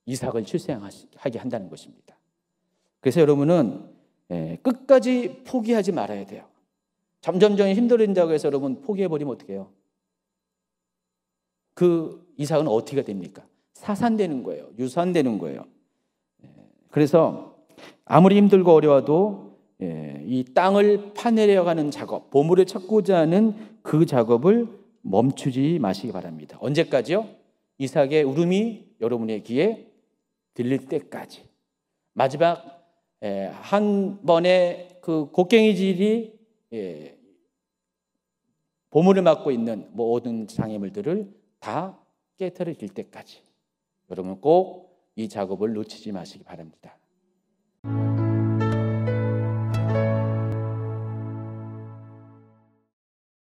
이삭을 출생하게 한다는 것입니다. 그래서 여러분은 끝까지 포기하지 말아야 돼요. 점점 힘들어진다고 해서 여러분 포기해버리면 어떡해요? 그 이삭은 어떻게 됩니까? 사산되는 거예요. 유산되는 거예요. 그래서 아무리 힘들고 어려워도 이 땅을 파내려가는 작업, 보물을 찾고자 하는 그 작업을 멈추지 마시기 바랍니다. 언제까지요? 이삭의 울음이 여러분의 귀에 들릴 때까지. 마지막 한 번의 그 곡괭이질이 보물을 맡고 있는 모든 장애물들을 다 깨트려질 때까지 여러분 꼭 이 작업을 놓치지 마시기 바랍니다.